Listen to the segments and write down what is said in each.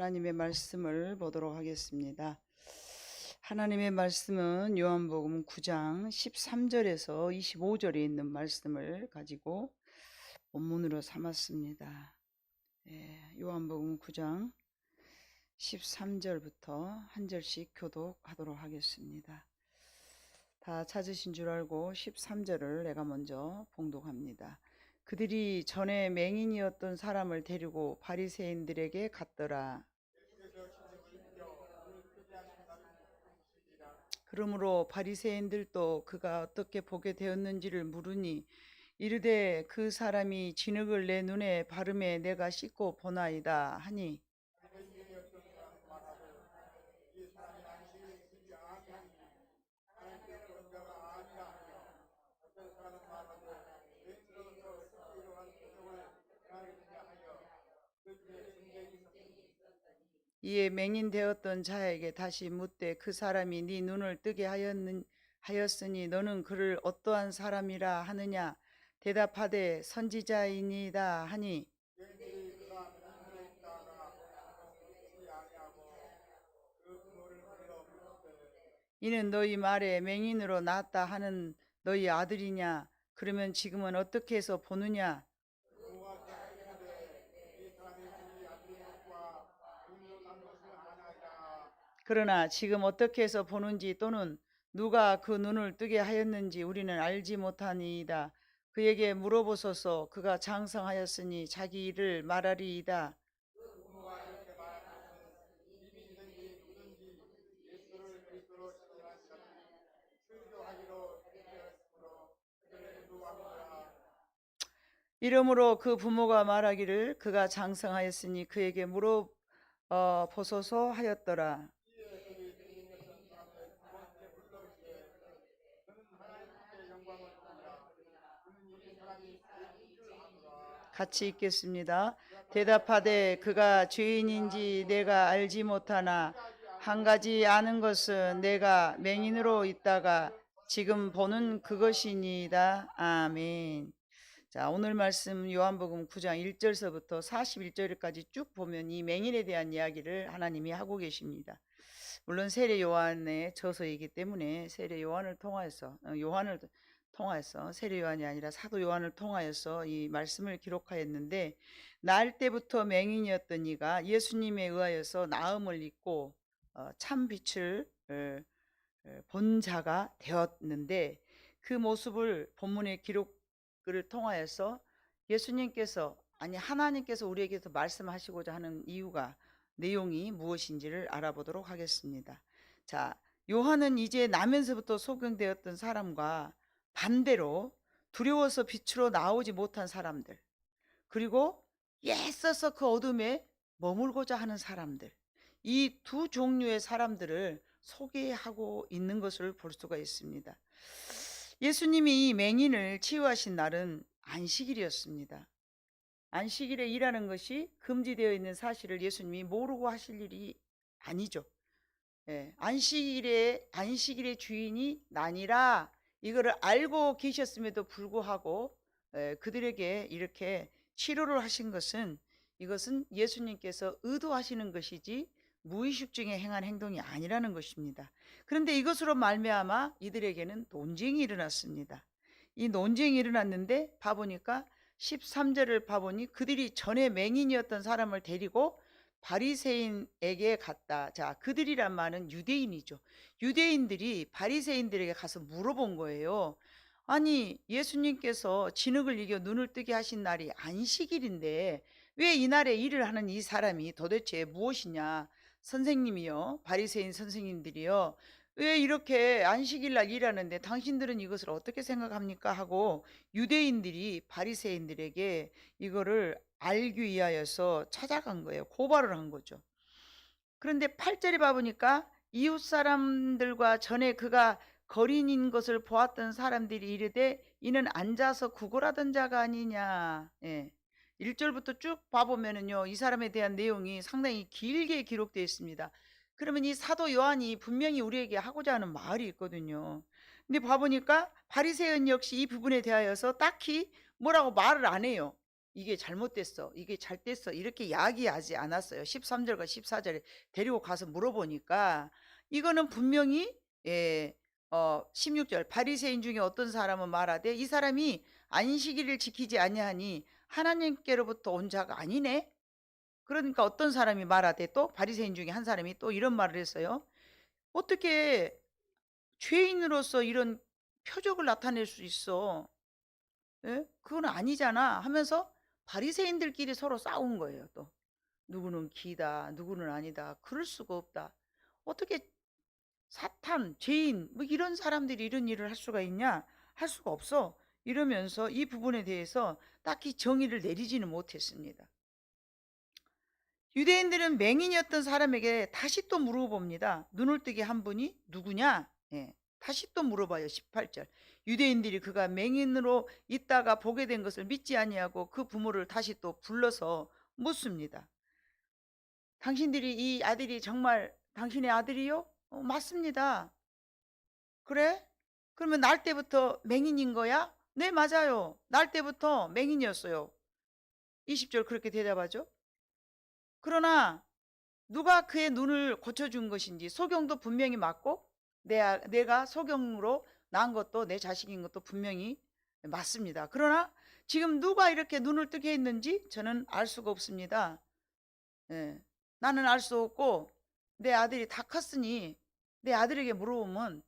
하나님의 말씀을 보도록 하겠습니다. 하나님의 말씀은 요한복음 9장 13절에서 25절에 있는 말씀을 가지고 본문으로 삼았습니다. 요한복음 9장 13절부터 한 절씩 교독하도록 하겠습니다. 다 찾으신 줄 알고 13절을 내가 먼저 봉독합니다. 그들이 전에 맹인이었던 사람을 데리고 바리새인들에게 갔더라. 그러므로 바리새인들도 그가 어떻게 보게 되었는지를 물으니 이르되 그 사람이 진흙을 내 눈에 바르매 내가 씻고 보나이다 하니, 이에 맹인 되었던 자에게 다시 묻되 그 사람이 네 눈을 뜨게 하였으니 너는 그를 어떠한 사람이라 하느냐. 대답하되 선지자이니이다 하니, 이는 너희 말에 맹인으로 낳았다 하는 너희 아들이냐. 그러면 지금은 어떻게 해서 보느냐. 그러나 지금 어떻게 해서 보는지 또는 누가 그 눈을 뜨게 하였는지 우리는 알지 못하니이다. 그에게 물어보소서. 그가 장성하였으니 자기 일을 말하리이다. 이러므로 그 부모가 말하기를 그가 장성하였으니 그에게 물어보소서 하였더라. 같이 읽겠습니다. 대답하되 그가 죄인인지 내가 알지 못하나 한 가지 아는 것은 내가 맹인으로 있다가 지금 보는 그것이니이다. 아멘. 자, 오늘 말씀 요한복음 9장 1절서부터 41절까지 쭉 보면 이 맹인에 대한 이야기를 하나님이 하고 계십니다. 물론 세례 요한의 저서이기 때문에 세례 요한을 통하여서 세례 요한이 아니라 사도 요한을 통하여서 이 말씀을 기록하였는데, 날 때부터 맹인이었던 이가 예수님에 의하여서 나음을 입고 참 빛을 본 자가 되었는데, 그 모습을 본문의 기록을 통하여서 예수님께서 하나님께서 우리에게서 말씀하시고자 하는 이유가 내용이 무엇인지를 알아보도록 하겠습니다. 자, 요한은 이제 나면서부터 소경되었던 사람과 반대로 두려워서 빛으로 나오지 못한 사람들, 그리고 애써서 그 어둠에 머물고자 하는 사람들, 이 두 종류의 사람들을 소개하고 있는 것을 볼 수가 있습니다. 예수님이 이 맹인을 치유하신 날은 안식일이었습니다. 안식일에 일하는 것이 금지되어 있는 사실을 예수님이 모르고 하실 일이 아니죠. 안식일의 주인이 나니라, 이거를 알고 계셨음에도 불구하고 그들에게 이렇게 치료를 하신 것은, 이것은 예수님께서 의도하시는 것이지 무의식 중에 행한 행동이 아니라는 것입니다. 그런데 이것으로 말미암아 이들에게는 논쟁이 일어났습니다. 이 논쟁이 일어났는데 봐보니까 13절을 봐보니 그들이 전에 맹인이었던 사람을 데리고 바리새인에게 갔다. 자, 그들이란 말은 유대인이죠. 유대인들이 바리새인들에게 가서 물어본 거예요. 아니, 예수님께서 진흙을 이겨 눈을 뜨게 하신 날이 안식일인데 왜 이날에 일을 하는 이 사람이 도대체 무엇이냐? 선생님이요, 바리새인 선생님들이요, 왜 이렇게 안식일 날 일하는데 당신들은 이것을 어떻게 생각합니까? 하고 유대인들이 바리새인들에게 이거를 알기 위하여서 찾아간 거예요. 고발을 한 거죠. 그런데 8절에 봐보니까 이웃 사람들과 전에 그가 거린인 것을 보았던 사람들이 이르되 이는 앉아서 구걸하던 자가 아니냐. 1절부터 쭉 봐보면은요, 이 사람에 대한 내용이 상당히 길게 기록되어 있습니다. 그러면 이 사도 요한이 분명히 우리에게 하고자 하는 말이 있거든요. 근데 봐보니까 바리새인 역시 이 부분에 대하여서 딱히 뭐라고 말을 안 해요. 이게 잘못됐어, 이게 잘 됐어 이렇게 이야기하지 않았어요. 13절과 14절에 데리고 가서 물어보니까 이거는 분명히 16절 바리새인 중에 어떤 사람은 말하되 이 사람이 안식일을 지키지 아니하니 하나님께로부터 온 자가 아니네. 그러니까 어떤 사람이 말하되 또 바리새인 중에 한 사람이 또 이런 말을 했어요. 어떻게 죄인으로서 이런 표적을 나타낼 수 있어? 예? 그건 아니잖아 하면서 바리새인들끼리 서로 싸운 거예요. 또 누구는 기다, 누구는 아니다. 그럴 수가 없다. 어떻게 사탄, 죄인 뭐 이런 사람들이 이런 일을 할 수가 있냐? 할 수가 없어. 이러면서 이 부분에 대해서 딱히 정의를 내리지는 못했습니다. 유대인들은 맹인이었던 사람에게 다시 또 물어봅니다. 눈을 뜨게 한 분이 누구냐? 예, 다시 또 물어봐요. 18절. 유대인들이 그가 맹인으로 있다가 보게 된 것을 믿지 아니하고 그 부모를 다시 또 불러서 묻습니다. 당신들이 이 아들이 정말 당신의 아들이요? 맞습니다. 그래? 그러면 날 때부터 맹인인 거야? 네, 맞아요. 날 때부터 맹인이었어요. 20절 그렇게 대답하죠. 그러나 누가 그의 눈을 고쳐준 것인지 소경도 분명히 맞고 내가 소경으로 낳은 것도 내 자식인 것도 분명히 맞습니다. 그러나 지금 누가 이렇게 눈을 뜨게 했는지 저는 알 수가 없습니다. 예, 나는 알 수 없고 내 아들이 다 컸으니 내 아들에게 물어보면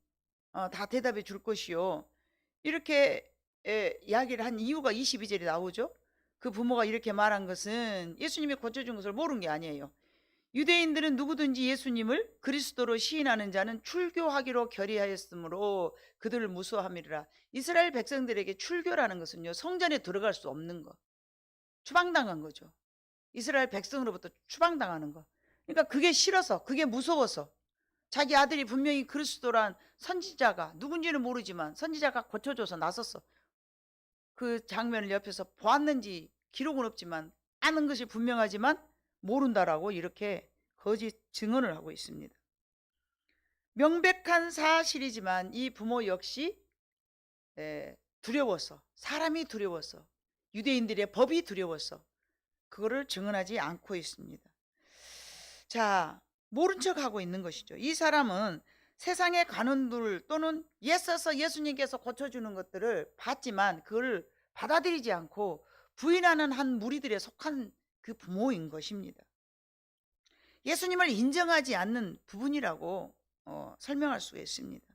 다 대답해 줄 것이요. 이렇게 이야기를 한 이유가 22절에 나오죠. 그 부모가 이렇게 말한 것은 예수님이 고쳐준 것을 모른 게 아니에요. 유대인들은 누구든지 예수님을 그리스도로 시인하는 자는 출교하기로 결의하였으므로 그들을 무수함이라. 이스라엘 백성들에게 출교라는 것은요, 성전에 들어갈 수 없는 거, 추방당한 거죠. 이스라엘 백성으로부터 추방당하는 거. 그러니까 그게 싫어서, 그게 무서워서 자기 아들이 분명히 그리스도란 선지자가 누군지는 모르지만 선지자가 고쳐줘서 나섰어. 그 장면을 옆에서 보았는지 기록은 없지만 아는 것이 분명하지만 모른다라고 이렇게 거짓 증언을 하고 있습니다. 명백한 사실이지만 이 부모 역시 두려워서, 사람이 두려워서, 유대인들의 법이 두려워서 그거를 증언하지 않고 있습니다. 자, 모른 척하고 있는 것이죠. 이 사람은 세상의 관원들 또는 애써서 예수님께서 고쳐주는 것들을 봤지만 그걸 받아들이지 않고 부인하는 한 무리들에 속한 그 부모인 것입니다. 예수님을 인정하지 않는 부분이라고 설명할 수가 있습니다.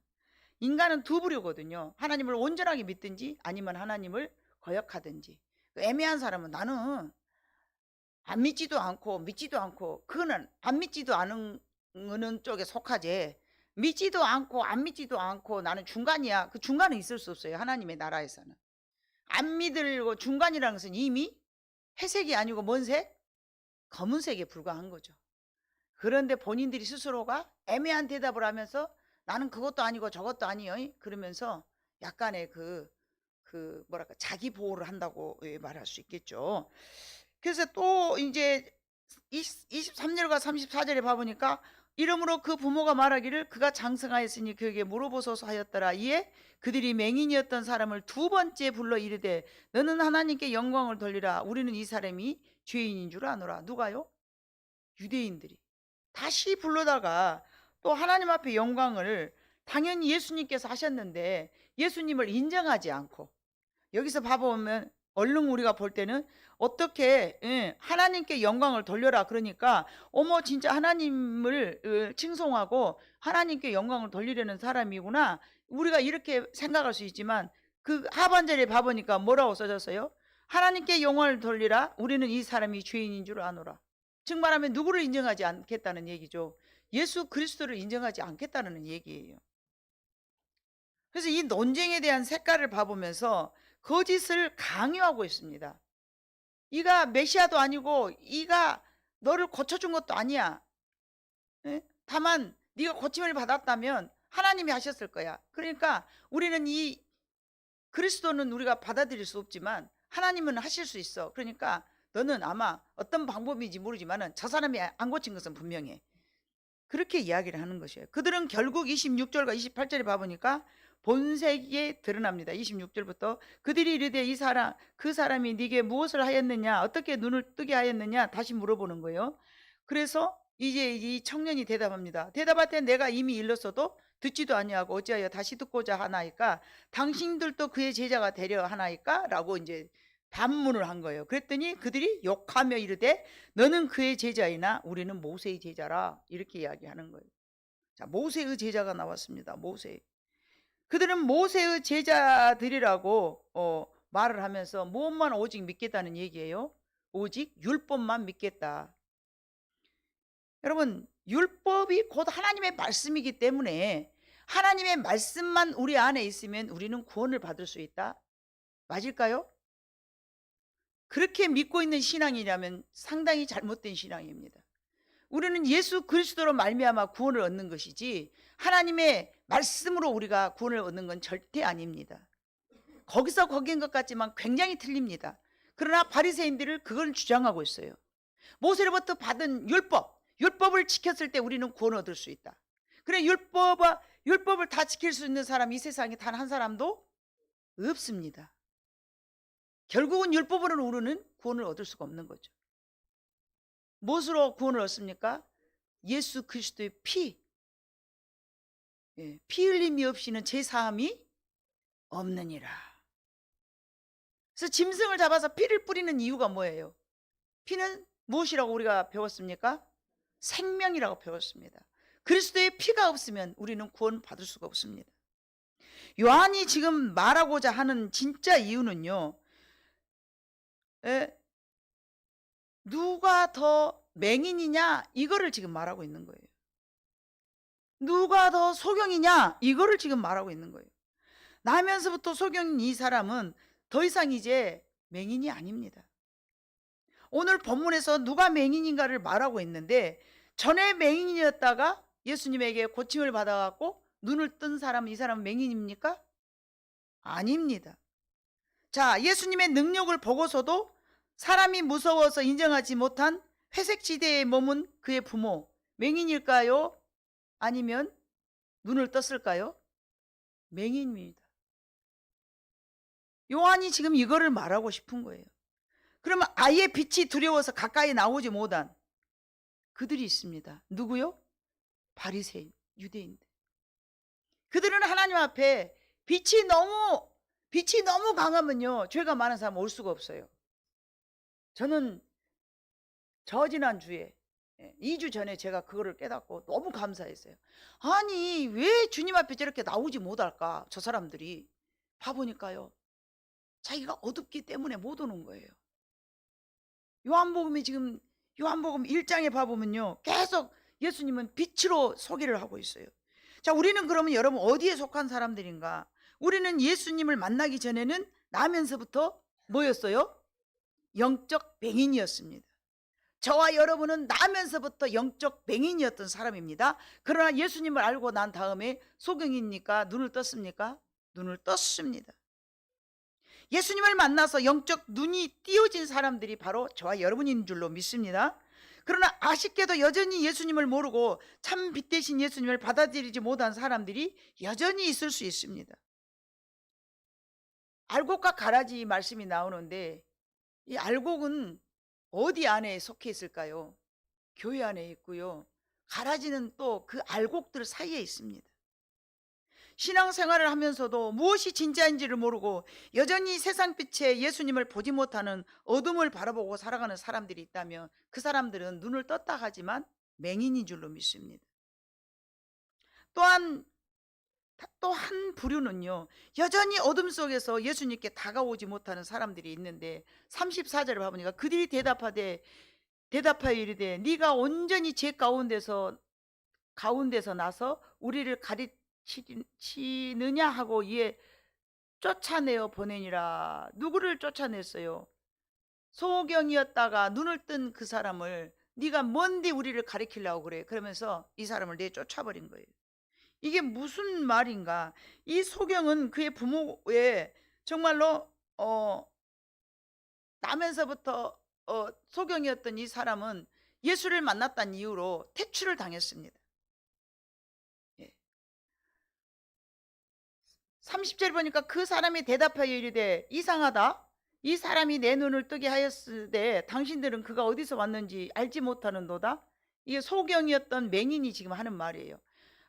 인간은 두 부류거든요. 하나님을 온전하게 믿든지 아니면 하나님을 거역하든지. 애매한 사람은 나는 안 믿지도 않고 믿지도 않고, 그거는 안 믿지도 않은 쪽에 속하지, 믿지도 않고 안 믿지도 않고 나는 중간이야. 그 중간은 있을 수 없어요. 하나님의 나라에서는 안 믿으려고 중간이라는 것은 이미 회색이 아니고 뭔 색? 검은색에 불과한 거죠. 그런데 본인들이 스스로가 애매한 대답을 하면서 나는 그것도 아니고 저것도 아니요 그러면서 약간의 뭐랄까 자기 보호를 한다고 말할 수 있겠죠. 그래서 또 이제 23절과 34절에 봐보니까 이러므로 그 부모가 말하기를 그가 장성하였으니 그에게 물어보소서 하였더라. 이에 그들이 맹인이었던 사람을 두 번째 불러 이르되 너는 하나님께 영광을 돌리라. 우리는 이 사람이 죄인인 줄 아노라. 누가요? 유대인들이 다시 불러다가 또 하나님 앞에 영광을 당연히 예수님께서 하셨는데 예수님을 인정하지 않고, 여기서 봐보면 얼른 우리가 볼 때는 어떻게 하나님께 영광을 돌려라 그러니까 어머 진짜 하나님을 칭송하고 하나님께 영광을 돌리려는 사람이구나, 우리가 이렇게 생각할 수 있지만 그 하반절에 봐보니까 뭐라고 써졌어요? 하나님께 영광을 돌리라. 우리는 이 사람이 죄인인 줄 아노라. 즉 말하면 누구를 인정하지 않겠다는 얘기죠. 예수 그리스도를 인정하지 않겠다는 얘기예요. 그래서 이 논쟁에 대한 색깔을 봐보면서 거짓을 강요하고 있습니다. 이가 메시아도 아니고 이가 너를 고쳐준 것도 아니야. 다만 네가 고침을 받았다면 하나님이 하셨을 거야. 그러니까 우리는 이 그리스도는 우리가 받아들일 수 없지만 하나님은 하실 수 있어. 그러니까 너는 아마 어떤 방법인지 모르지만 저 사람이 안 고친 것은 분명해. 그렇게 이야기를 하는 것이에요. 그들은 결국 26절과 28절에 봐보니까 본색에 드러납니다. 26절부터 그들이 이르되 그 사람이 네게 무엇을 하였느냐, 어떻게 눈을 뜨게 하였느냐 다시 물어보는 거예요. 그래서 이제 이 청년이 대답합니다. 대답할 내가 이미 일렀어도 듣지도 아니하고 어찌하여 다시 듣고자 하나이까? 당신들도 그의 제자가 되려 하나이까? 라고 이제 반문을 한 거예요. 그랬더니 그들이 욕하며 이르되 너는 그의 제자이나 우리는 모세의 제자라, 이렇게 이야기하는 거예요. 자, 모세의 제자가 나왔습니다. 모세. 그들은 모세의 제자들이라고 말을 하면서 무엇만 오직 믿겠다는 얘기예요. 오직 율법만 믿겠다. 여러분, 율법이 곧 하나님의 말씀이기 때문에 하나님의 말씀만 우리 안에 있으면 우리는 구원을 받을 수 있다. 맞을까요? 그렇게 믿고 있는 신앙이라면 상당히 잘못된 신앙입니다. 우리는 예수 그리스도로 말미암아 구원을 얻는 것이지 하나님의 말씀으로 우리가 구원을 얻는 건 절대 아닙니다. 거기서 거긴 것 같지만 굉장히 틀립니다. 그러나 바리새인들을 그걸 주장하고 있어요. 모세로부터 받은 율법을 지켰을 때 우리는 구원을 얻을 수 있다. 그래, 율법을 다 지킬 수 있는 사람 이 세상에 단 한 사람도 없습니다. 결국은 율법으로는 우리는 구원을 얻을 수가 없는 거죠. 무엇으로 구원을 얻습니까? 예수 그리스도의 피 흘림이 없이는 제사함이 없느니라. 그래서 짐승을 잡아서 피를 뿌리는 이유가 뭐예요? 피는 무엇이라고 우리가 배웠습니까? 생명이라고 배웠습니다. 그리스도의 피가 없으면 우리는 구원 받을 수가 없습니다. 요한이 지금 말하고자 하는 진짜 이유는요, 누가 더 맹인이냐 이거를 지금 말하고 있는 거예요. 누가 더 소경이냐 이거를 지금 말하고 있는 거예요. 나면서부터 소경인 이 사람은 더 이상 이제 맹인이 아닙니다. 오늘 본문에서 누가 맹인인가를 말하고 있는데, 전에 맹인이었다가 예수님에게 고침을 받아갖고 눈을 뜬 사람은, 이 사람은 맹인입니까? 아닙니다. 자, 예수님의 능력을 보고서도 사람이 무서워서 인정하지 못한 회색지대에 머문 그의 부모, 맹인일까요? 아니면 눈을 떴을까요? 맹인입니다. 요한이 지금 이거를 말하고 싶은 거예요. 그러면 아예 빛이 두려워서 가까이 나오지 못한 그들이 있습니다. 누구요? 바리새인, 유대인들. 그들은 하나님 앞에 빛이 너무 강하면요, 죄가 많은 사람 올 수가 없어요. 저는 지난주에 2주 전에 제가 그거를 깨닫고 너무 감사했어요. 아니, 왜 주님 앞에 저렇게 나오지 못할까? 저 사람들이 봐보니까요, 자기가 어둡기 때문에 못 오는 거예요. 요한복음 1장에 봐보면요, 계속 예수님은 빛으로 소개를 하고 있어요. 자, 우리는 그러면 여러분 어디에 속한 사람들인가? 우리는 예수님을 만나기 전에는 나면서부터 뭐였어요? 영적 맹인이었습니다. 저와 여러분은 나면서부터 영적 맹인이었던 사람입니다. 그러나 예수님을 알고 난 다음에 소경입니까? 눈을 떴습니까? 눈을 떴습니다. 예수님을 만나서 영적 눈이 띄어진 사람들이 바로 저와 여러분인 줄로 믿습니다. 그러나 아쉽게도 여전히 예수님을 모르고 참 빛 대신 예수님을 받아들이지 못한 사람들이 여전히 있을 수 있습니다. 알곡과 가라지 말씀이 나오는데, 이 알곡은 어디 안에 속해 있을까요? 교회 안에 있고요, 가라지는 또 그 알곡들 사이에 있습니다. 신앙생활을 하면서도 무엇이 진짜인지를 모르고 여전히 세상빛에 예수님을 보지 못하는 어둠을 바라보고 살아가는 사람들이 있다면 그 사람들은 눈을 떴다 하지만 맹인인 줄로 믿습니다. 또한 또 한 부류는요, 여전히 어둠 속에서 예수님께 다가오지 못하는 사람들이 있는데 34절을 봐보니까 그들이 대답하여 이르되 네가 온전히 죄 가운데서 나서 우리를 가르치느냐 하고 이에 쫓아내어 보내니라. 누구를 쫓아냈어요? 소경이었다가 눈을 뜬 그 사람을 네가 뭔데 우리를 가리키려고 그래? 그러면서 이 사람을 내쫓아버린 거예요. 이게 무슨 말인가? 이 소경은 그의 부모의 정말로 나면서부터 소경이었던 이 사람은 예수를 만났다는 이유로 퇴출을 당했습니다. 30절 보니까 그 사람이 대답하여 이르되 이상하다. 이 사람이 내 눈을 뜨게 하였으되 당신들은 그가 어디서 왔는지 알지 못하는도다. 이게 소경이었던 맹인이 지금 하는 말이에요.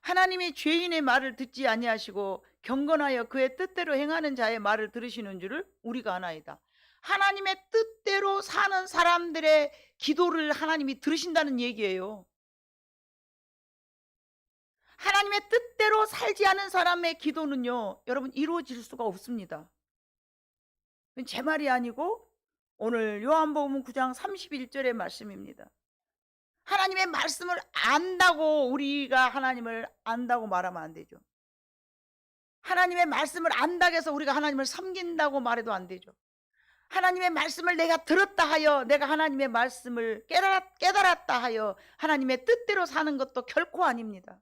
하나님이 죄인의 말을 듣지 아니하시고 경건하여 그의 뜻대로 행하는 자의 말을 들으시는 줄을 우리가 아나이다. 하나님의 뜻대로 사는 사람들의 기도를 하나님이 들으신다는 얘기예요. 하나님의 뜻대로 살지 않은 사람의 기도는요, 여러분, 이루어질 수가 없습니다. 제 말이 아니고 오늘 요한복음 9장 31절의 말씀입니다. 하나님의 말씀을 안다고 우리가 하나님을 안다고 말하면 안 되죠. 하나님의 말씀을 안다고 해서 우리가 하나님을 섬긴다고 말해도 안 되죠. 하나님의 말씀을 내가 들었다 하여 내가 하나님의 말씀을 깨달았다 하여 하나님의 뜻대로 사는 것도 결코 아닙니다.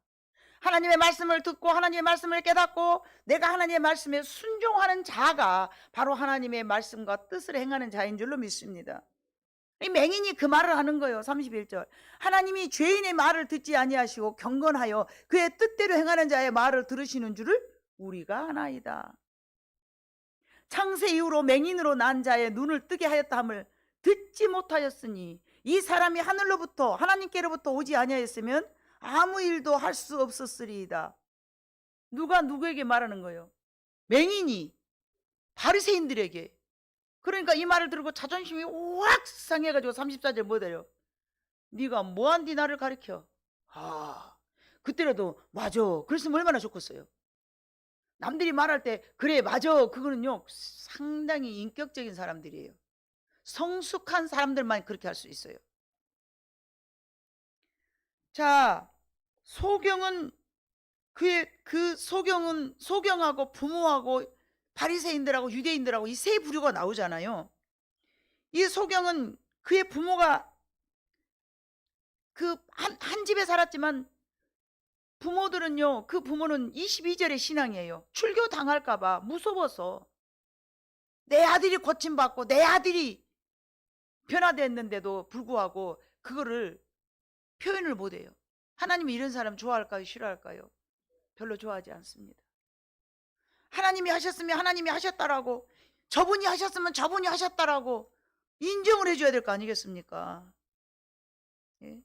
하나님의 말씀을 듣고 하나님의 말씀을 깨닫고 내가 하나님의 말씀에 순종하는 자가 바로 하나님의 말씀과 뜻을 행하는 자인 줄로 믿습니다. 이 맹인이 그 말을 하는 거예요. 31절. 하나님이 죄인의 말을 듣지 아니하시고 경건하여 그의 뜻대로 행하는 자의 말을 들으시는 줄을 우리가 아나이다. 창세 이후로 맹인으로 난 자의 눈을 뜨게 하였다 함을 듣지 못하였으니 이 사람이 하늘로부터 하나님께로부터 오지 아니하였으면 아무 일도 할 수 없었으리이다. 누가 누구에게 말하는 거예요? 맹인이 바리새인들에게. 그러니까 이 말을 들고 자존심이 확 상해가지고 34절 뭐래요? 네가 뭐한디 나를 가르쳐? 그때라도 맞아. 그랬으면 얼마나 좋겠어요. 남들이 말할 때 그래 맞아 그거는요 상당히 인격적인 사람들이에요. 성숙한 사람들만 그렇게 할 수 있어요. 자, 소경은 소경하고 부모하고 바리새인들하고 유대인들하고 이 세 부류가 나오잖아요. 이 소경은 그의 부모가 한 집에 살았지만 부모들은요, 그 부모는 22절의 신앙이에요. 출교 당할까봐 무서워서 내 아들이 고침받고 내 아들이 변화됐는데도 불구하고 그거를 표현을 못해요. 하나님이 이런 사람 좋아할까요? 싫어할까요? 별로 좋아하지 않습니다. 하나님이 하셨으면 하나님이 하셨다라고, 저분이 하셨으면 저분이 하셨다라고 인정을 해줘야 될 거 아니겠습니까? 예?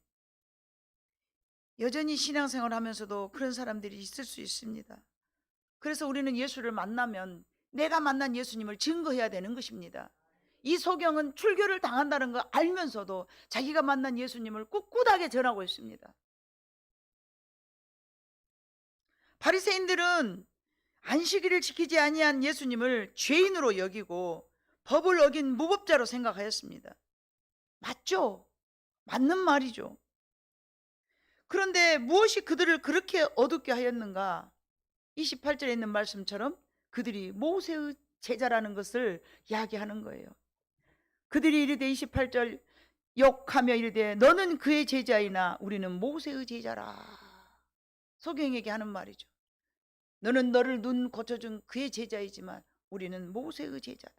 여전히 신앙생활 하면서도 그런 사람들이 있을 수 있습니다. 그래서 우리는 예수를 만나면 내가 만난 예수님을 증거해야 되는 것입니다. 이 소경은 출교를 당한다는 거 알면서도 자기가 만난 예수님을 꿋꿋하게 전하고 있습니다. 바리새인들은 안식일을 지키지 아니한 예수님을 죄인으로 여기고 법을 어긴 무법자로 생각하였습니다. 맞죠? 맞는 말이죠. 그런데 무엇이 그들을 그렇게 어둡게 하였는가? 28절에 있는 말씀처럼 그들이 모세의 제자라는 것을 이야기하는 거예요. 그들이 이르되 28절 욕하며 이르되 너는 그의 제자이나 우리는 모세의 제자라. 소경에게 하는 말이죠. 너는 너를 눈 고쳐준 그의 제자이지만 우리는 모세의 제자다.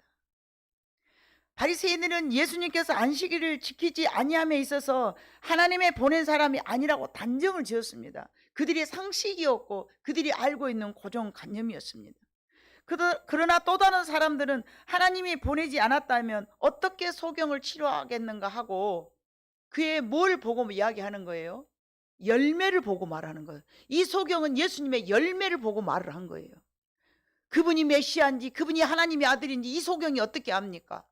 바리새인들은 예수님께서 안식일을 지키지 아니함에 있어서 하나님의 보낸 사람이 아니라고 단정을 지었습니다. 그들의 상식이었고 그들이 알고 있는 고정관념이었습니다. 그러나 또 다른 사람들은 하나님이 보내지 않았다면 어떻게 소경을 치료하겠는가 하고 그의 뭘 보고 이야기하는 거예요? 열매를 보고 말하는 거예요. 이 소경은 예수님의 열매를 보고 말을 한 거예요. 그분이 메시아인지 그분이 하나님의 아들인지 이 소경이 어떻게 압니까?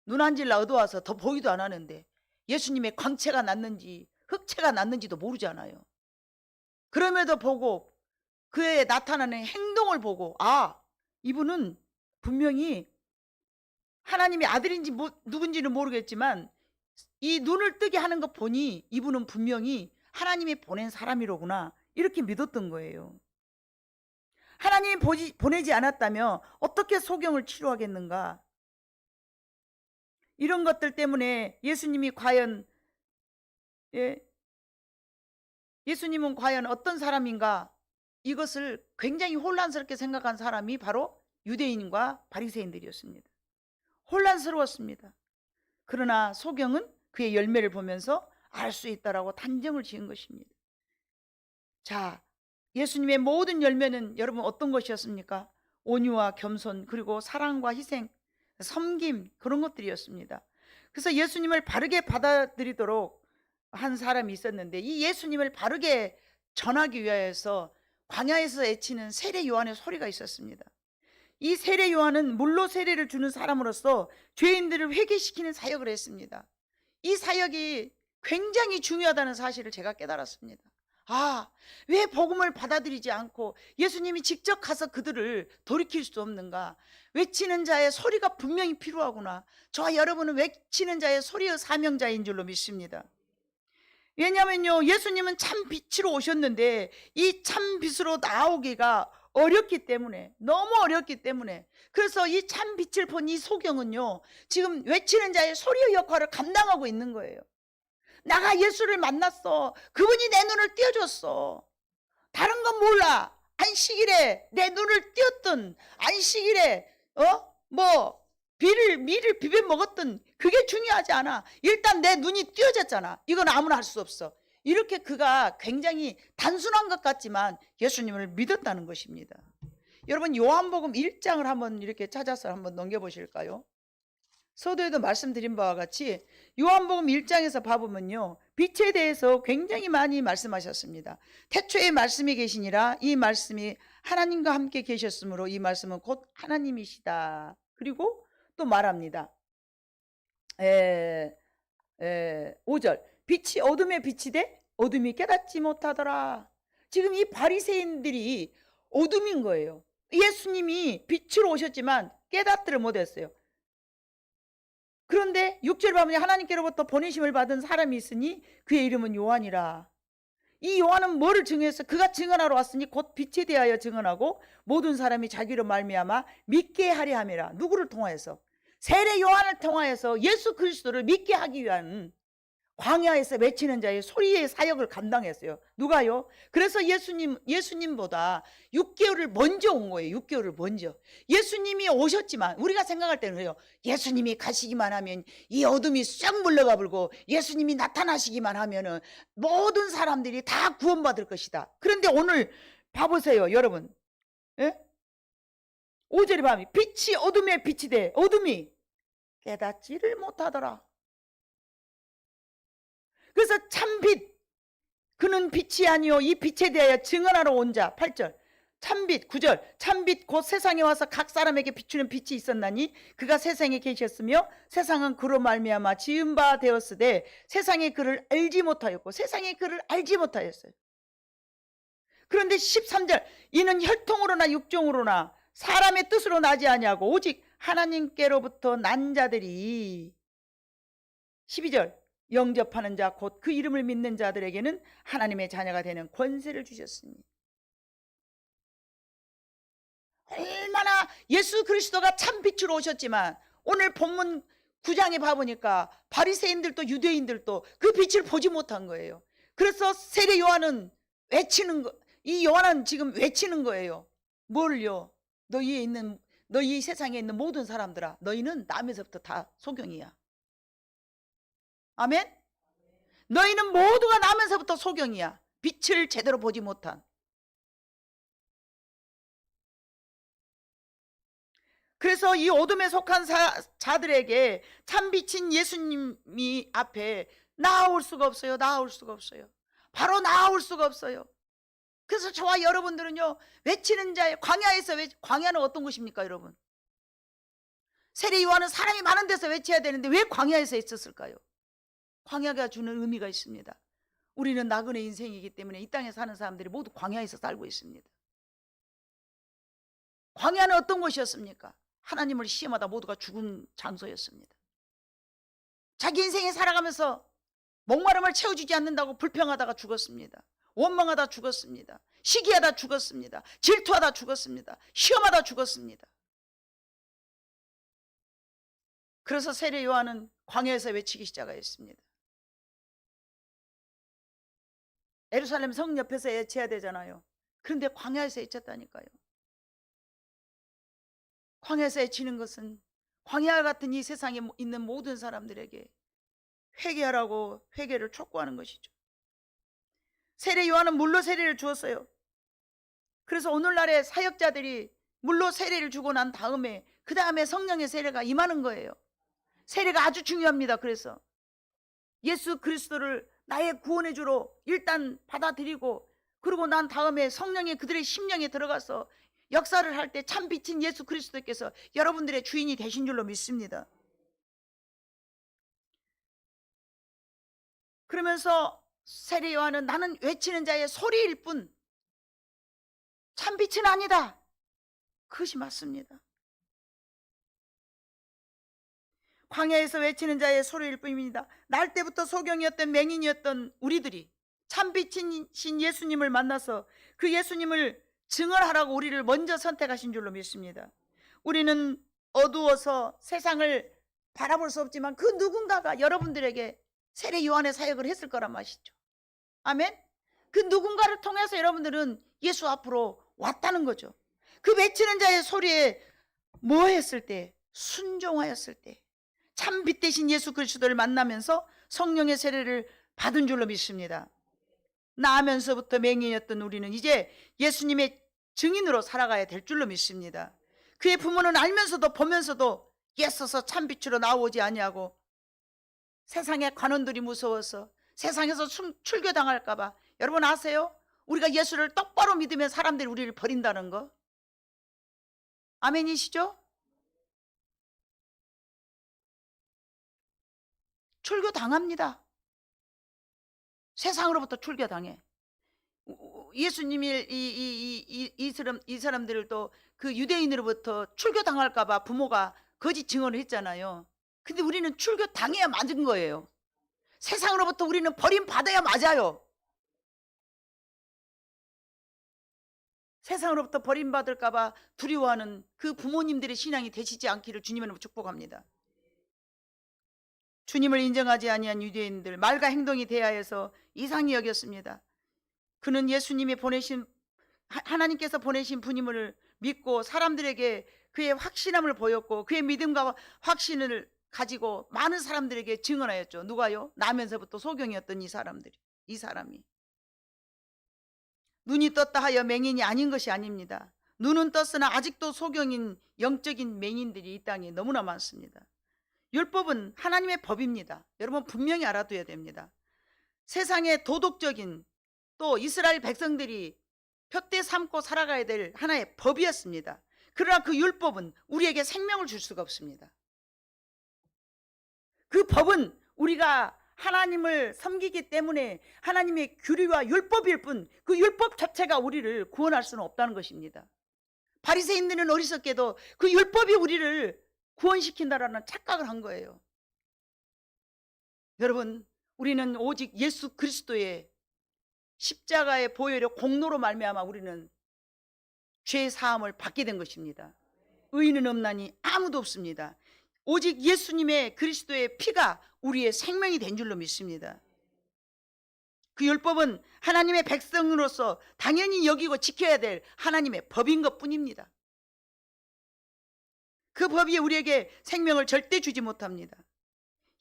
눈 한 질 얻어와서 더 보이도 안 하는데 예수님의 광채가 났는지 흑채가 났는지도 모르잖아요. 그럼에도 보고 그의 나타나는 행동을 보고 이분은 분명히 하나님의 아들인지 누군지는 모르겠지만 이 눈을 뜨게 하는 것 보니 이분은 분명히 하나님이 보낸 사람이로구나 이렇게 믿었던 거예요. 하나님이 보내지 않았다면 어떻게 소경을 치료하겠는가? 이런 것들 때문에 예수님은 과연 어떤 사람인가? 이것을 굉장히 혼란스럽게 생각한 사람이 바로 유대인과 바리새인들이었습니다. 혼란스러웠습니다. 그러나 소경은 그의 열매를 보면서 알 수 있다라고 단정을 지은 것입니다. 자, 예수님의 모든 열매는 여러분 어떤 것이었습니까? 온유와 겸손, 그리고 사랑과 희생, 섬김, 그런 것들이었습니다. 그래서 예수님을 바르게 받아들이도록 한 사람이 있었는데, 이 예수님을 바르게 전하기 위하여서 광야에서 애치는 세례 요한의 소리가 있었습니다. 이 세례 요한은 물로 세례를 주는 사람으로서 죄인들을 회개시키는 사역을 했습니다. 이 사역이 굉장히 중요하다는 사실을 제가 깨달았습니다. 아, 왜 복음을 받아들이지 않고 예수님이 직접 가서 그들을 돌이킬 수 없는가? 외치는 자의 소리가 분명히 필요하구나. 저와 여러분은 외치는 자의 소리의 사명자인 줄로 믿습니다. 왜냐면요, 예수님은 참 빛으로 오셨는데 이 참 빛으로 나오기가 어렵기 때문에, 너무 어렵기 때문에, 그래서 이 참 빛을 본 이 소경은요, 지금 외치는 자의 소리의 역할을 감당하고 있는 거예요. 나가 예수를 만났어. 그분이 내 눈을 띄워줬어. 다른 건 몰라. 안식일에 내 눈을 띄웠던, 안식일에 밀을 비벼 먹었던, 그게 중요하지 않아. 일단 내 눈이 띄어졌잖아. 이건 아무나 할 수 없어. 이렇게 그가 굉장히 단순한 것 같지만 예수님을 믿었다는 것입니다. 여러분, 요한복음 1장을 한번 이렇게 찾아서 한번 넘겨보실까요? 서두에도 말씀드린 바와 같이 요한복음 1장에서 봐보면요, 빛에 대해서 굉장히 많이 말씀하셨습니다. 태초에 말씀이 계시니라, 이 말씀이 하나님과 함께 계셨으므로 이 말씀은 곧 하나님이시다. 그리고 또 말합니다. 5절, 빛이 어둠에 빛이 돼 어둠이 깨닫지 못하더라. 지금 이 바리새인들이 어둠인 거예요. 예수님이 빛으로 오셨지만 깨닫지를 못했어요. 그런데 6절 보면 하나님께로부터 보내심을 받은 사람이 있으니 그의 이름은 요한이라. 이 요한은 뭐를 증언했어? 그가 증언하러 왔으니 곧 빛에 대하여 증언하고 모든 사람이 자기로 말미암아 믿게 하려 함이라. 누구를 통하여서? 세례 요한을 통하여서 예수 그리스도를 믿게 하기 위한 광야에서 외치는 자의 소리의 사역을 감당했어요. 누가요? 그래서 예수님보다 6개월을 먼저 온 거예요. 6개월을 먼저. 예수님이 오셨지만 우리가 생각할 때는 왜요? 예수님이 가시기만 하면 이 어둠이 싹 물러가 불고 예수님이 나타나시기만 하면은 모든 사람들이 다 구원받을 것이다. 그런데 오늘 봐보세요, 여러분. 예? 5절에 보면 빛이 어둠에 빛이 돼 어둠이 깨닫지를 못하더라. 그래서 참빛, 그는 빛이 아니요 이 빛에 대하여 증언하러 온 자. 8절, 참빛. 9절, 참빛 곧 세상에 와서 각 사람에게 비추는 빛이 있었나니 그가 세상에 계셨으며 세상은 그로 말미암아 지은 바 되었으되 세상에 그를 알지 못하였고, 세상에 그를 알지 못하였어요. 그런데 13절, 이는 혈통으로나 육종으로나 사람의 뜻으로 나지 아니하고 오직 하나님께로부터 난 자들이. 12절, 영접하는 자 곧 그 이름을 믿는 자들에게는 하나님의 자녀가 되는 권세를 주셨으니. 얼마나 예수 그리스도가 참 빛으로 오셨지만 오늘 본문 9장에 봐보니까 바리새인들도 유대인들도 그 빛을 보지 못한 거예요. 그래서 세례 요한은 외치는 거, 이 요한은 지금 외치는 거예요. 뭘요? 너희 세상에 있는 모든 사람들아, 너희는 남에서부터 다 소경이야. 아멘? 너희는 모두가 나면서부터 소경이야. 빛을 제대로 보지 못한. 그래서 이 어둠에 속한 자들에게 참빛인 예수님이 앞에 나아올 수가 없어요. 나아올 수가 없어요. 바로 나아올 수가 없어요. 그래서 저와 여러분들은요, 외치는 자의 광야에서 광야는 어떤 곳입니까, 여러분? 세례 요한은 사람이 많은 데서 외쳐야 되는데 왜 광야에서 있었을까요? 광야가 주는 의미가 있습니다. 우리는 나그네 인생이기 때문에 이 땅에 사는 사람들이 모두 광야에서 살고 있습니다. 광야는 어떤 곳이었습니까? 하나님을 시험하다 모두가 죽은 장소였습니다. 자기 인생에 살아가면서 목마름을 채워주지 않는다고 불평하다가 죽었습니다. 원망하다 죽었습니다. 시기하다 죽었습니다. 질투하다 죽었습니다. 시험하다 죽었습니다. 그래서 세례 요한은 광야에서 외치기 시작했습니다. 예루살렘 성 옆에서 외쳐야 되잖아요. 그런데 광야에서 외쳤다니까요. 광야에서 외치는 것은 광야 같은 이 세상에 있는 모든 사람들에게 회개하라고 회개를 촉구하는 것이죠. 세례 요한은 물로 세례를 주었어요. 그래서 오늘날의 사역자들이 물로 세례를 주고 난 다음에 그 다음에 성령의 세례가 임하는 거예요. 세례가 아주 중요합니다. 그래서 예수 그리스도를 나의 구원의 주로 일단 받아들이고, 그리고 난 다음에 성령이 그들의 심령에 들어가서 역사를 할 때 참 빛인 예수 그리스도께서 여러분들의 주인이 되신 줄로 믿습니다. 그러면서 세례 요한은 나는 외치는 자의 소리일 뿐 참 빛은 아니다. 그것이 맞습니다. 광야에서 외치는 자의 소리일 뿐입니다. 날 때부터 소경이었던 맹인이었던 우리들이 참빛이신 예수님을 만나서 그 예수님을 증언하라고 우리를 먼저 선택하신 줄로 믿습니다. 우리는 어두워서 세상을 바라볼 수 없지만 그 누군가가 여러분들에게 세례 요한의 사역을 했을 거란 말이죠. 아멘. 그 누군가를 통해서 여러분들은 예수 앞으로 왔다는 거죠. 그 외치는 자의 소리에 뭐 했을 때? 순종하였을 때 참 빛 대신 예수 그리스도를 만나면서 성령의 세례를 받은 줄로 믿습니다. 나면서부터 맹인이었던 우리는 이제 예수님의 증인으로 살아가야 될 줄로 믿습니다. 그의 부모는 알면서도 보면서도 애써서 참 빛으로 나오지 아니하고 세상의 관원들이 무서워서 세상에서 출교당할까 봐. 여러분 아세요? 우리가 예수를 똑바로 믿으면 사람들이 우리를 버린다는 거. 아멘이시죠? 출교당합니다. 세상으로부터 출교당해. 예수님이 이 사람들을 또 그 유대인으로부터 출교당할까 봐 부모가 거짓 증언을 했잖아요. 근데 우리는 출교당해야 맞은 거예요. 세상으로부터 우리는 버림받아야 맞아요. 세상으로부터 버림받을까 봐 두려워하는 그 부모님들의 신앙이 되시지 않기를 주님으로 축복합니다. 주님을 인정하지 아니한 유대인들 말과 행동이 대하여서 이상히 여겼습니다. 그는 예수님이 보내신 하나님께서 보내신 분임을 믿고 사람들에게 그의 확신함을 보였고 그의 믿음과 확신을 가지고 많은 사람들에게 증언하였죠. 누가요? 나면서부터 소경이었던 이 사람이 눈이 떴다 하여 맹인이 아닌 것이 아닙니다. 눈은 떴으나 아직도 소경인 영적인 맹인들이 이 땅에 너무나 많습니다. 율법은 하나님의 법입니다. 여러분 분명히 알아둬야 됩니다. 세상의 도덕적인 또 이스라엘 백성들이 표대 삼고 살아가야 될 하나의 법이었습니다. 그러나 그 율법은 우리에게 생명을 줄 수가 없습니다. 그 법은 우리가 하나님을 섬기기 때문에 하나님의 규례와 율법일 뿐 그 율법 자체가 우리를 구원할 수는 없다는 것입니다. 바리새인들은 어리석게도 그 율법이 우리를 구원시킨다라는 착각을 한 거예요. 여러분 우리는 오직 예수 그리스도의 십자가의 보혈의 공로로 말미암아 우리는 죄 사함을 받게 된 것입니다. 의인은 없나니 아무도 없습니다. 오직 예수님의 그리스도의 피가 우리의 생명이 된 줄로 믿습니다. 그 율법은 하나님의 백성으로서 당연히 여기고 지켜야 될 하나님의 법인 것뿐입니다. 그 법이 우리에게 생명을 절대 주지 못합니다.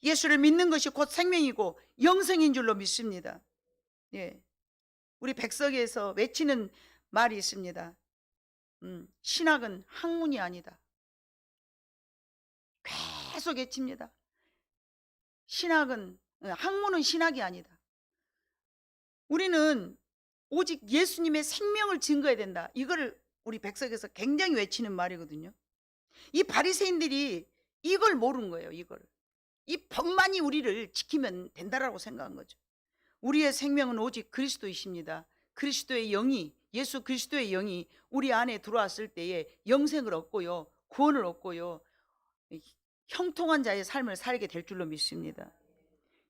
예수를 믿는 것이 곧 생명이고 영생인 줄로 믿습니다. 예, 우리 백석에서 외치는 말이 있습니다. 신학은 학문이 아니다. 계속 외칩니다. 학문은 신학이 아니다. 우리는 오직 예수님의 생명을 증거해야 된다. 이거를 우리 백석에서 굉장히 외치는 말이거든요. 이 바리새인들이 이걸 모르는 거예요. 이 법만이 우리를 지키면 된다라고 생각한 거죠. 우리의 생명은 오직 그리스도이십니다. 그리스도의 영이, 예수 그리스도의 영이 우리 안에 들어왔을 때에 영생을 얻고요, 구원을 얻고요, 형통한 자의 삶을 살게 될 줄로 믿습니다.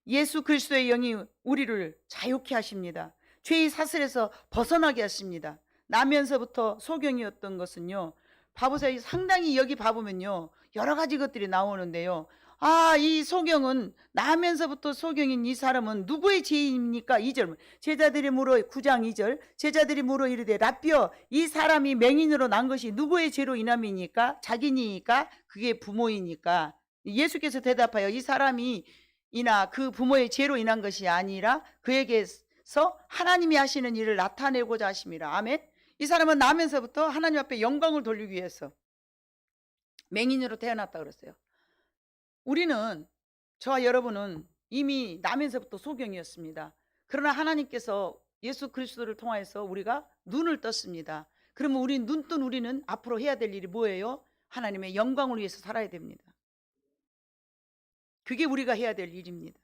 예수 그리스도의 영이 우리를 자유케 하십니다. 죄의 사슬에서 벗어나게 하십니다. 나면서부터 소경이었던 것은요, 봐보세요. 상당히 여기 봐보면요 여러 가지 것들이 나오는데요, 이 소경은 나면서부터 소경인 이 사람은 누구의 죄입니까? 2절 제자들이 물어 9장 2절 제자들이 물어 이르되 라삐어 이 사람이 맹인으로 난 것이 누구의 죄로 인함이니까? 자기니까? 그게 부모이니까? 예수께서 대답하여 이 사람이 이나 그 부모의 죄로 인한 것이 아니라 그에게서 하나님이 하시는 일을 나타내고자 하심이라. 아멘. 이 사람은 나면서부터 하나님 앞에 영광을 돌리기 위해서 맹인으로 태어났다 그랬어요. 우리는, 저와 여러분은 이미 나면서부터 소경이었습니다. 그러나 하나님께서 예수 그리스도를 통하여서 우리가 눈을 떴습니다. 그러면 눈 뜬 우리는 앞으로 해야 될 일이 뭐예요? 하나님의 영광을 위해서 살아야 됩니다. 그게 우리가 해야 될 일입니다.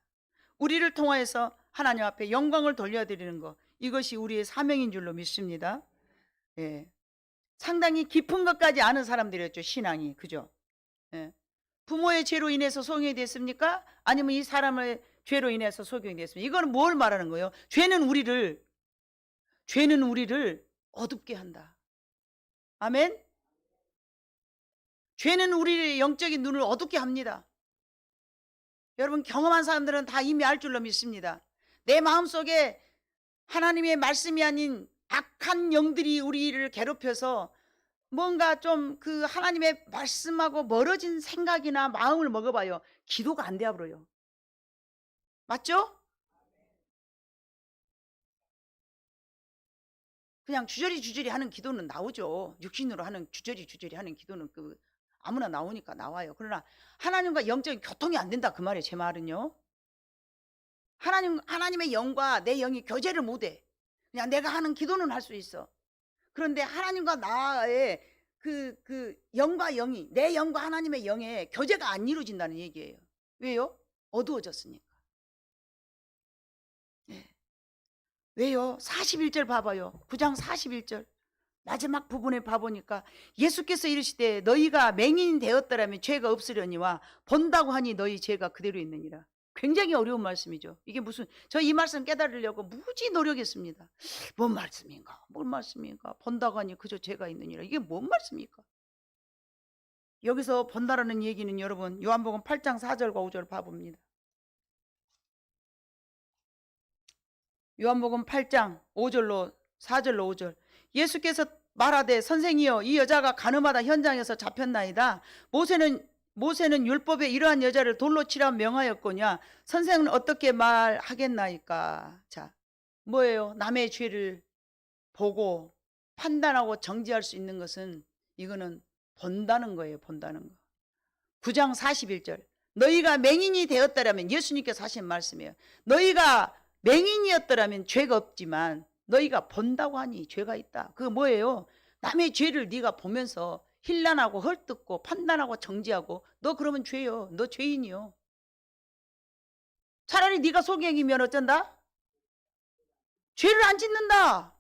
우리를 통하여서 하나님 앞에 영광을 돌려드리는 것, 이것이 우리의 사명인 줄로 믿습니다. 예. 상당히 깊은 것까지 아는 사람들이었죠, 신앙이. 그죠? 예. 부모의 죄로 인해서 소경이 됐습니까? 아니면 이 사람의 죄로 인해서 소경이 됐습니까? 이거는 뭘 말하는 거예요? 죄는 우리를 어둡게 한다. 아멘? 죄는 우리의 영적인 눈을 어둡게 합니다. 여러분, 경험한 사람들은 다 이미 알 줄로 믿습니다. 내 마음속에 하나님의 말씀이 아닌 악한 영들이 우리를 괴롭혀서 뭔가 좀 그 하나님의 말씀하고 멀어진 생각이나 마음을 먹어봐요. 기도가 안 되어버려요. 맞죠? 그냥 주저리 하는 기도는 나오죠. 육신으로 하는 주저리 하는 기도는 아무나 나오니까 나와요. 그러나 하나님과 영적인 교통이 안 된다, 그 말이에요. 제 말은요. 하나님의 영과 내 영이 교제를 못해. 그냥 내가 하는 기도는 할 수 있어. 그런데 하나님과 나의 영과 영이, 내 영과 하나님의 영의 교제가 안 이루어진다는 얘기예요. 왜요? 어두워졌으니까. 네. 왜요? 41절 봐봐요. 9장 41절 마지막 부분에 봐보니까 예수께서 이르시되 너희가 맹인이 되었더라면 죄가 없으려니와 본다고 하니 너희 죄가 그대로 있느니라. 굉장히 어려운 말씀이죠. 이게 무슨, 저 이 말씀 깨달으려고 무지 노력했습니다. 뭔 말씀인가? 뭔 말씀인가? 본다고 하니 그저 죄가 있느니라. 이게 뭔 말씀입니까? 여기서 본다라는 얘기는 여러분 요한복음 8장 4절과 5절 봐봅니다. 요한복음 8장 5절로 4절로 5절. 예수께서 말하되 선생이여 이 여자가 가늠하다 현장에서 잡혔나이다. 모세는 율법에 이러한 여자를 돌로 치라 명하였거냐. 선생은 어떻게 말하겠나이까. 자, 뭐예요? 남의 죄를 보고 판단하고 정지할 수 있는 것은, 이거는 본다는 거예요. 본다는 거. 9장 41절. 너희가 맹인이 되었더라면, 예수님께서 하신 말씀이에요. 너희가 맹인이었더라면 죄가 없지만 너희가 본다고 하니 죄가 있다. 그거 뭐예요? 남의 죄를 네가 보면서 힐난하고 헐뜯고 판단하고 정지하고, 너 그러면 죄요. 너 죄인이요. 차라리 네가 소경이면 어쩐다? 죄를 안 짓는다.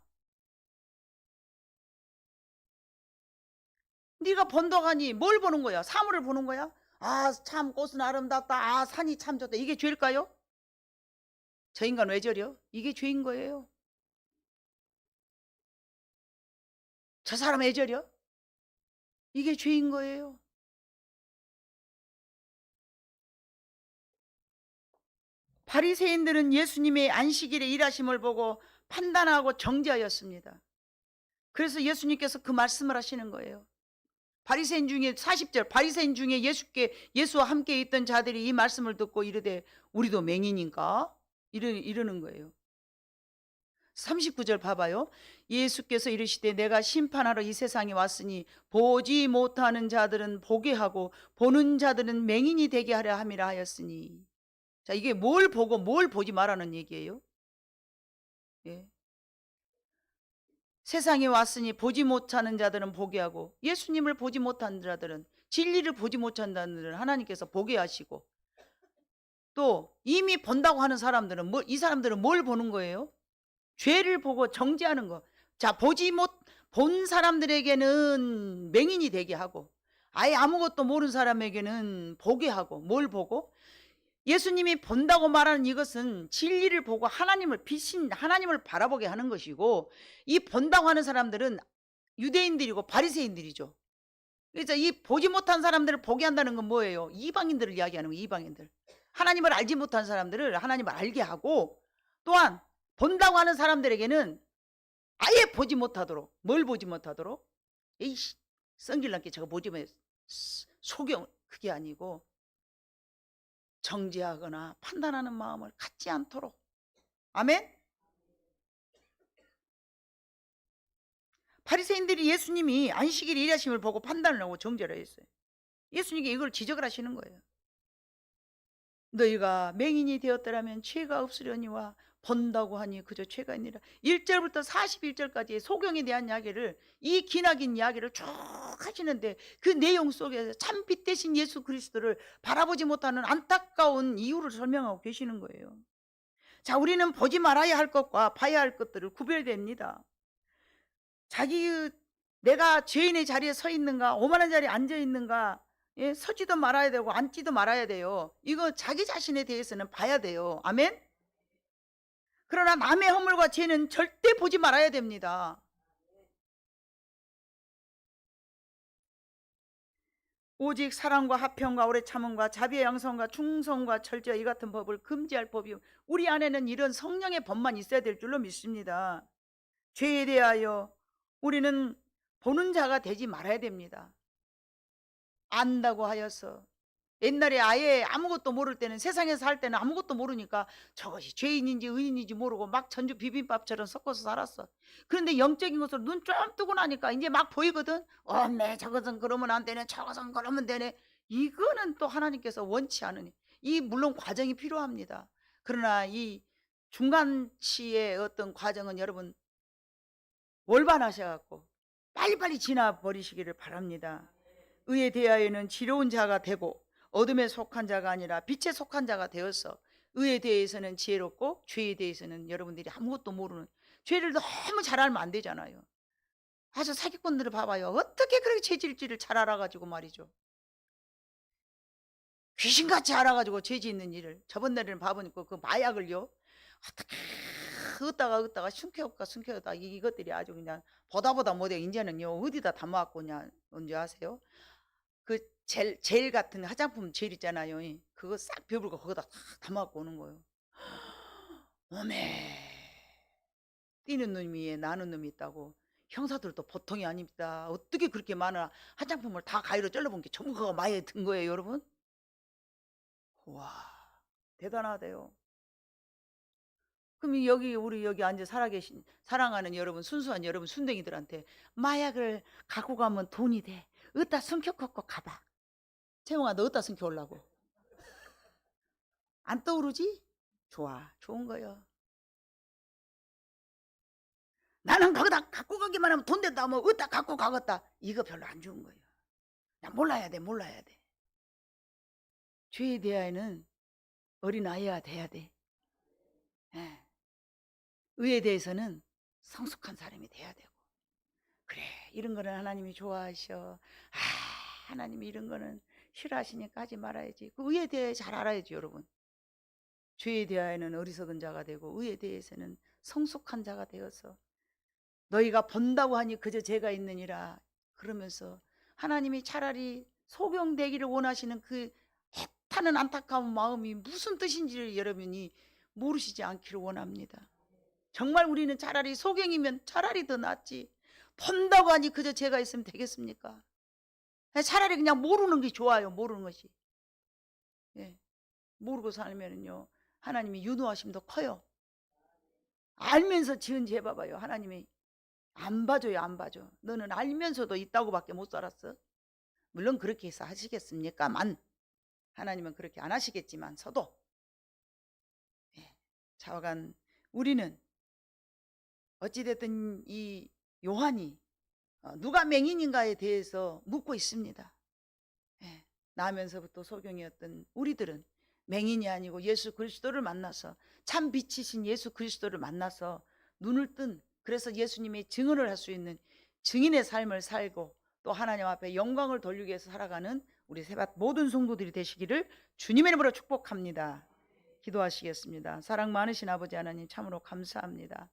네가 본다고 하니 뭘 보는 거야? 사물을 보는 거야? 아, 참 꽃은 아름답다. 아, 산이 참 좋다. 이게 죄일까요? 저 인간 왜 저려? 이게 죄인 거예요. 저 사람 왜 저려? 이게 죄인 거예요. 바리새인들은 예수님의 안식일에 일하심을 보고 판단하고 정죄하였습니다. 그래서 예수님께서 그 말씀을 하시는 거예요. 바리새인 중에 40절, 바리새인 중에 예수와 함께 있던 자들이 이 말씀을 듣고 이르되 우리도 맹인인가? 이러는 거예요. 39절 봐봐요. 예수께서 이르시되 내가 심판하러 이 세상에 왔으니 보지 못하는 자들은 보게 하고 보는 자들은 맹인이 되게 하려 함이라 하였으니. 자, 이게 뭘 보고 뭘 보지 말라는 얘기예요. 예. 세상에 왔으니 보지 못하는 자들은 보게 하고, 예수님을 보지 못한 자들은, 진리를 보지 못한 자들은 하나님께서 보게 하시고, 또 이미 본다고 하는 사람들은 이 사람들은 뭘 보는 거예요? 죄를 보고 정죄하는 거. 자, 본 사람들에게는 맹인이 되게 하고, 아예 아무것도 모르는 사람에게는 보게 하고. 뭘 보고? 예수님이 본다고 말하는 이것은 진리를 보고 하나님을 바라보게 하는 것이고, 이 본다고 하는 사람들은 유대인들이고 바리새인들이죠. 그래서 이 보지 못한 사람들을 보게 한다는 건 뭐예요? 이방인들을 이야기하는 거예요. 이방인들. 하나님을 알지 못한 사람들을 하나님을 알게 하고, 또한 본다고 하는 사람들에게는 아예 보지 못하도록. 뭘 보지 못하도록? 에이씨, 성질난게 저거 보지 마. 소경, 그게 아니고 정죄하거나 판단하는 마음을 갖지 않도록. 아멘. 바리새인들이 예수님이 안식일 일하심을 보고 판단을 하고 정죄를 했어요. 예수님께 이걸 지적을 하시는 거예요. 너희가 맹인이 되었더라면 죄가 없으려니와 본다고 하니 그저 죄가 있느니라. 1절부터 41절까지의 소경에 대한 이야기를, 이 기나긴 이야기를 쭉 하시는데 그 내용 속에서 참 빛 대신 예수 그리스도를 바라보지 못하는 안타까운 이유를 설명하고 계시는 거예요. 자, 우리는 보지 말아야 할 것과 봐야 할 것들을 구별됩니다. 내가 죄인의 자리에 서 있는가, 오만한 자리에 앉아 있는가, 예, 서지도 말아야 되고 앉지도 말아야 돼요. 이거 자기 자신에 대해서는 봐야 돼요. 아멘. 그러나 남의 허물과 죄는 절대 보지 말아야 됩니다. 오직 사랑과 화평과 오래 참음과 자비의 양성과 충성과 철저와 이 같은 법을 금지할 법이, 우리 안에는 이런 성령의 법만 있어야 될 줄로 믿습니다. 죄에 대하여 우리는 보는 자가 되지 말아야 됩니다. 안다고 하여서, 옛날에 아예 아무것도 모를 때는, 세상에서 살 때는 아무것도 모르니까 저것이 죄인인지 의인인지 모르고 막 전주 비빔밥처럼 섞어서 살았어. 그런데 영적인 것으로 눈 좀 뜨고 나니까 이제 막 보이거든. 어메, 저것은 그러면 안 되네, 저것은 그러면 되네. 이거는 또 하나님께서 원치 않으니, 이 물론 과정이 필요합니다. 그러나 이 중간치의 어떤 과정은 여러분 월반하셔갖고 빨리빨리 지나버리시기를 바랍니다. 의에 대하여는 지혜로운 자가 되고 어둠에 속한 자가 아니라 빛에 속한 자가 되어서, 의에 대해서는 지혜롭고 죄에 대해서는 여러분들이 아무것도 모르는, 죄를 너무 잘 알면 안 되잖아요. 아주 사기꾼들을 봐봐요. 어떻게 그렇게 죄질지를 잘 알아가지고 말이죠. 귀신같이 알아가지고 죄 짓는 일을, 저번 날에는 봐보니까 그 마약을요, 어떻게 얻다가 숨겨다 이것들이 아주 그냥 보다 못해. 이제는요 어디다 담아갖고 그냥, 언제 아세요? 그 젤 같은 화장품 젤 있잖아요. 그거 싹 비워불고 거기다 탁 담아갖고 오는 거예요. 어메, 뛰는 놈 위에 나는 놈이 있다고. 형사들도 보통이 아닙니다. 어떻게 그렇게 많은 화장품을 다 가위로 잘라본 게 전부 그거 마에 든 거예요, 여러분? 와, 대단하대요. 그럼 우리 여기 앉아 살아계신 사랑하는 여러분, 순수한 여러분 순댕이들한테 마약을 갖고 가면 돈이 돼, 어디다 숨겨갖고 가봐. 채용아, 너 어디다 숨겨오려고? 안 떠오르지? 좋아, 좋은 거요. 나는 거기다 갖고 가기만 하면 돈 된다, 뭐 어디다 갖고 가겠다, 이거 별로 안 좋은 거예요. 몰라야 돼. 죄에 대하여는 어린아이가 돼야 돼. 예. 의에 대해서는 성숙한 사람이 돼야 되고. 그래, 이런 거는 하나님이 좋아하셔. 하나님이 이런 거는 싫어하시니까 하지 말아야지. 그 의에 대해 잘 알아야지, 여러분. 죄에 대하여는 어리석은 자가 되고 의에 대해서는 성숙한 자가 되어서, 너희가 본다고 하니 그저 죄가 있느니라 그러면서 하나님이 차라리 소경되기를 원하시는 그 애타는 안타까운 마음이 무슨 뜻인지를 여러분이 모르시지 않기를 원합니다. 정말 우리는 차라리 소경이면 차라리 더 낫지, 본다고 하니 그저 죄가 있으면 되겠습니까? 차라리 그냥 모르는 게 좋아요. 모르는 것이. 예. 모르고 살면은요 하나님이 유노하심도 커요. 알면서 지은 죄 봐봐요. 하나님이 안 봐줘요. 안 봐줘. 너는 알면서도 있다고밖에 못 살았어. 물론 그렇게 해서 하시겠습니까만, 하나님은 그렇게 안 하시겠지만 서도, 예, 좌우간 우리는 어찌됐든 이 요한이 누가 맹인인가에 대해서 묻고 있습니다. 예, 나면서부터 소경이었던 우리들은 맹인이 아니고 예수 그리스도를 만나서, 참 빛이신 예수 그리스도를 만나서 눈을 뜬, 그래서 예수님의 증언을 할 수 있는 증인의 삶을 살고 또 하나님 앞에 영광을 돌리기 위해서 살아가는 우리 세밭 모든 성도들이 되시기를 주님의 이름으로 축복합니다. 기도하시겠습니다. 사랑 많으신 아버지 하나님, 참으로 감사합니다.